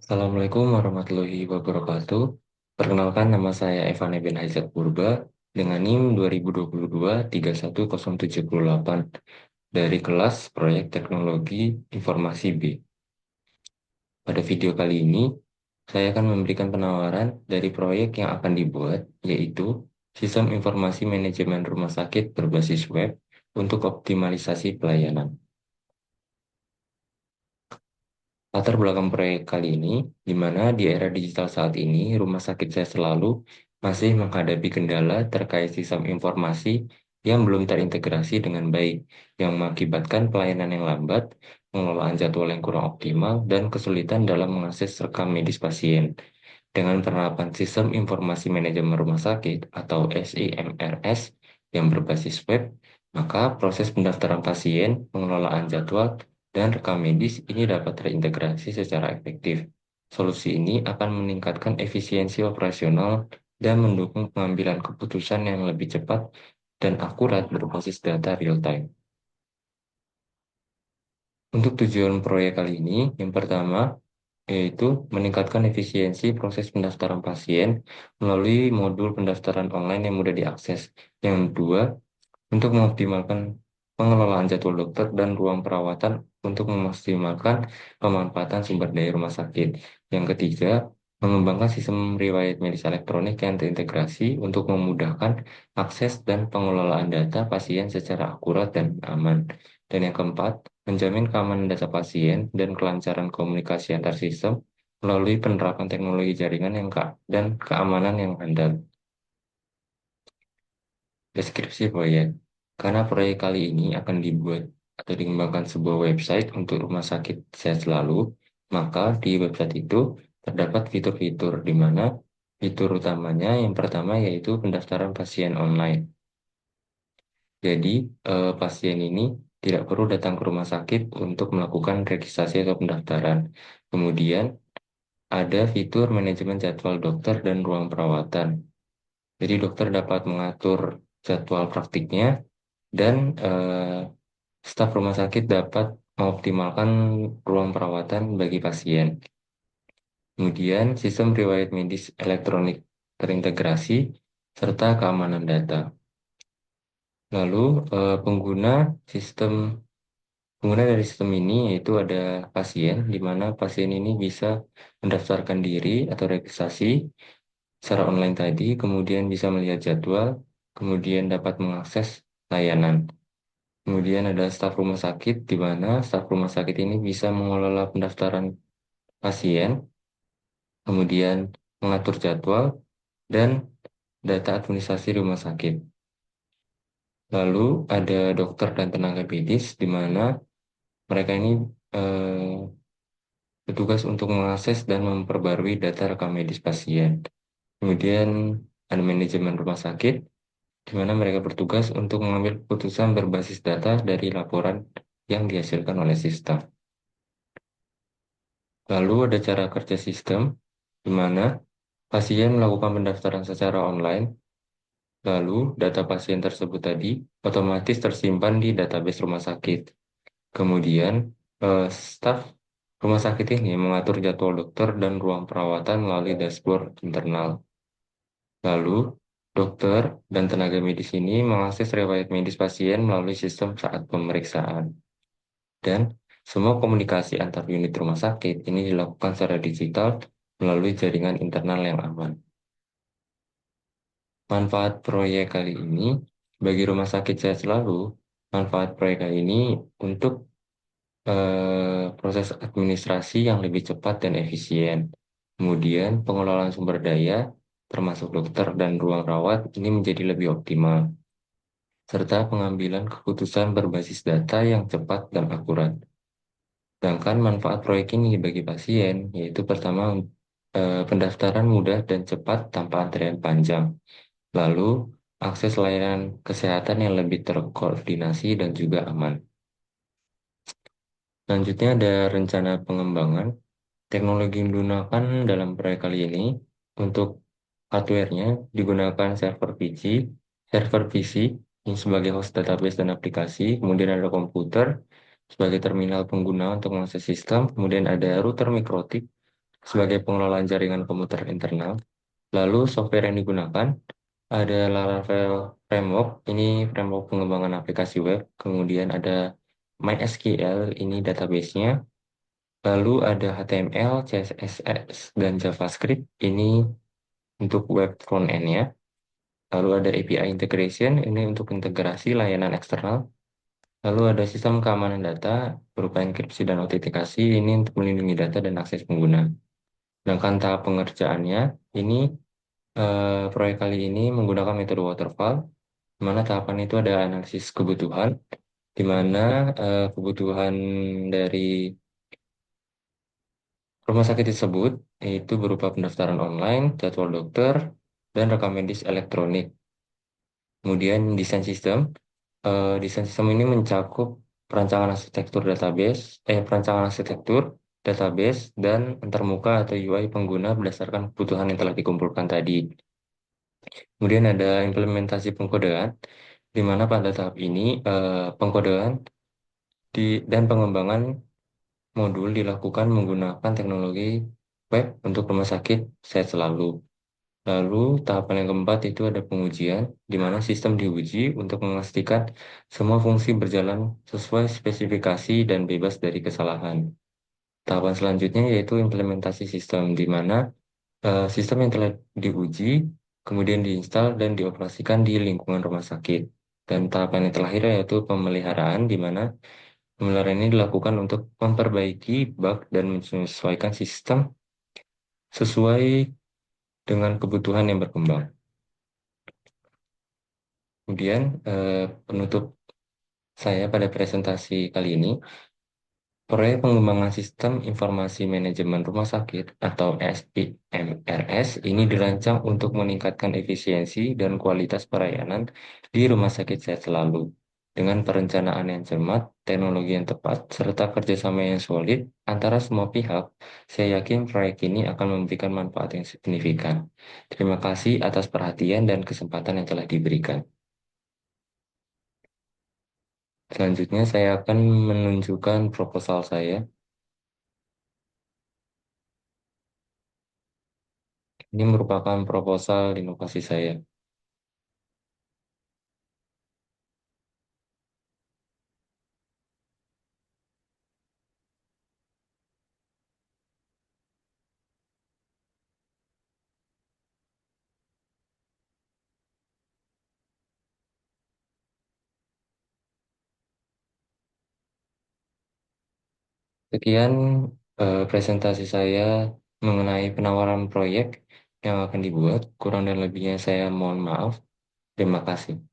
Assalamualaikum warahmatullahi wabarakatuh. Perkenalkan nama saya Evan Eben Aizat Purba dengan NIM 2022-31078 dari kelas Proyek Teknologi Informasi B. Pada video kali ini, saya akan memberikan penawaran dari proyek yang akan dibuat, yaitu Sistem Informasi Manajemen Rumah Sakit berbasis web untuk optimalisasi pelayanan. Latar belakang proyek kali ini, di mana di era digital saat ini, rumah sakit saya selalu masih menghadapi kendala terkait sistem informasi yang belum terintegrasi dengan baik, yang mengakibatkan pelayanan yang lambat, pengelolaan jadwal yang kurang optimal, dan kesulitan dalam mengakses rekam medis pasien. Dengan penerapan sistem informasi manajemen rumah sakit atau SIMRS yang berbasis web, maka proses pendaftaran pasien, pengelolaan jadwal, dan rekam medis ini dapat terintegrasi secara efektif. Solusi ini akan meningkatkan efisiensi operasional dan mendukung pengambilan keputusan yang lebih cepat dan akurat berbasis data real time. Untuk tujuan proyek kali ini, yang pertama yaitu meningkatkan efisiensi proses pendaftaran pasien melalui modul pendaftaran online yang mudah diakses. Yang kedua, untuk mengoptimalkan pengelolaan jadwal dokter dan ruang perawatan untuk memaksimalkan pemanfaatan sumber daya rumah sakit. Yang ketiga, mengembangkan sistem riwayat medis elektronik yang terintegrasi untuk memudahkan akses dan pengelolaan data pasien secara akurat dan aman. Dan yang keempat, menjamin keamanan data pasien dan kelancaran komunikasi antar sistem melalui penerapan teknologi jaringan dan keamanan yang handal. Deskripsi proyek. Karena proyek kali ini akan dibuat atau dikembangkan sebuah website untuk rumah sakit sehat selalu, maka di website itu terdapat fitur-fitur di mana fitur utamanya yang pertama yaitu pendaftaran pasien online. Jadi, pasien ini tidak perlu datang ke rumah sakit untuk melakukan registrasi atau pendaftaran. Kemudian, ada fitur manajemen jadwal dokter dan ruang perawatan. Jadi, dokter dapat mengatur jadwal praktiknya dan staf rumah sakit dapat mengoptimalkan ruang perawatan bagi pasien. Kemudian, sistem riwayat medis elektronik terintegrasi serta keamanan data. Lalu, sistem pengguna dari sistem ini yaitu ada pasien, di mana pasien ini bisa mendaftarkan diri atau registrasi secara online tadi, kemudian bisa melihat jadwal, kemudian dapat mengakses layanan. Kemudian ada staf rumah sakit, di mana staf rumah sakit ini bisa mengelola pendaftaran pasien, kemudian mengatur jadwal, dan data administrasi rumah sakit. Lalu ada dokter dan tenaga medis, di mana mereka ini eh, bertugas untuk mengakses dan memperbarui data rekam medis pasien. Kemudian ada manajemen rumah sakit, di mana mereka bertugas untuk mengambil keputusan berbasis data dari laporan yang dihasilkan oleh sistem. Lalu ada cara kerja sistem, di mana pasien melakukan pendaftaran secara online, lalu data pasien tersebut tadi otomatis tersimpan di database rumah sakit. Kemudian, staf rumah sakit ini mengatur jadwal dokter dan ruang perawatan melalui dashboard internal. Lalu, dokter dan tenaga medis ini mengakses riwayat medis pasien melalui sistem saat pemeriksaan. Dan semua komunikasi antar unit rumah sakit ini dilakukan secara digital melalui jaringan internal yang aman. Manfaat proyek kali ini bagi rumah sakit saya selalu, manfaat proyek kali ini untuk proses administrasi yang lebih cepat dan efisien. Kemudian pengelolaan sumber daya, termasuk dokter dan ruang rawat, ini menjadi lebih optimal. Serta pengambilan keputusan berbasis data yang cepat dan akurat. Sedangkan manfaat proyek ini bagi pasien, yaitu pertama, pendaftaran mudah dan cepat tanpa antrian panjang. Lalu, akses layanan kesehatan yang lebih terkoordinasi dan juga aman. Selanjutnya ada rencana pengembangan. Teknologi yang digunakan dalam proyek kali ini untuk hardware-nya digunakan server PC yang sebagai host database dan aplikasi, kemudian ada komputer sebagai terminal pengguna untuk mengakses sistem, kemudian ada router mikrotik sebagai pengelolaan jaringan komputer internal. Lalu software yang digunakan ada Laravel Framework, ini framework pengembangan aplikasi web. Kemudian ada MySQL, ini database-nya. Lalu ada HTML, CSS, dan JavaScript, ini untuk web front-end-nya. Lalu ada API integration, ini untuk integrasi layanan eksternal. Lalu ada sistem keamanan data berupa enkripsi dan autentikasi, ini untuk melindungi data dan akses pengguna. Sedangkan tahap pengerjaannya, ini proyek kali ini menggunakan metode waterfall, di mana tahapan itu ada analisis kebutuhan, di mana kebutuhan dari rumah sakit tersebut yaitu berupa pendaftaran online, jadwal dokter, dan rekam medis elektronik. Kemudian desain sistem ini mencakup perancangan arsitektur database dan antarmuka atau UI pengguna berdasarkan kebutuhan yang telah dikumpulkan tadi. Kemudian ada implementasi pengkodean, di mana pada tahap ini pengkodean dan pengembangan modul dilakukan menggunakan teknologi web untuk rumah sakit Sehat Selalu. Lalu tahapan yang keempat itu ada pengujian, di mana sistem diuji untuk memastikan semua fungsi berjalan sesuai spesifikasi dan bebas dari kesalahan. Tahapan selanjutnya yaitu implementasi sistem, di mana sistem yang telah diuji kemudian diinstal dan dioperasikan di lingkungan rumah sakit. Dan tahapan yang terakhir yaitu pemeliharaan, di mana pemeliharaan ini dilakukan untuk memperbaiki bug dan menyesuaikan sistem sesuai dengan kebutuhan yang berkembang. Kemudian penutup saya pada presentasi kali ini, proyek pengembangan sistem informasi manajemen rumah sakit atau SIMRS ini dirancang untuk meningkatkan efisiensi dan kualitas pelayanan di rumah sakit sehat selalu. Dengan perencanaan yang cermat, teknologi yang tepat, serta kerjasama yang solid antara semua pihak, saya yakin proyek ini akan memberikan manfaat yang signifikan. Terima kasih atas perhatian dan kesempatan yang telah diberikan. Selanjutnya saya akan menunjukkan proposal saya. Ini merupakan proposal inovasi saya. Sekian presentasi saya mengenai penawaran proyek yang akan dibuat. Kurang dan lebihnya saya mohon maaf. Terima kasih.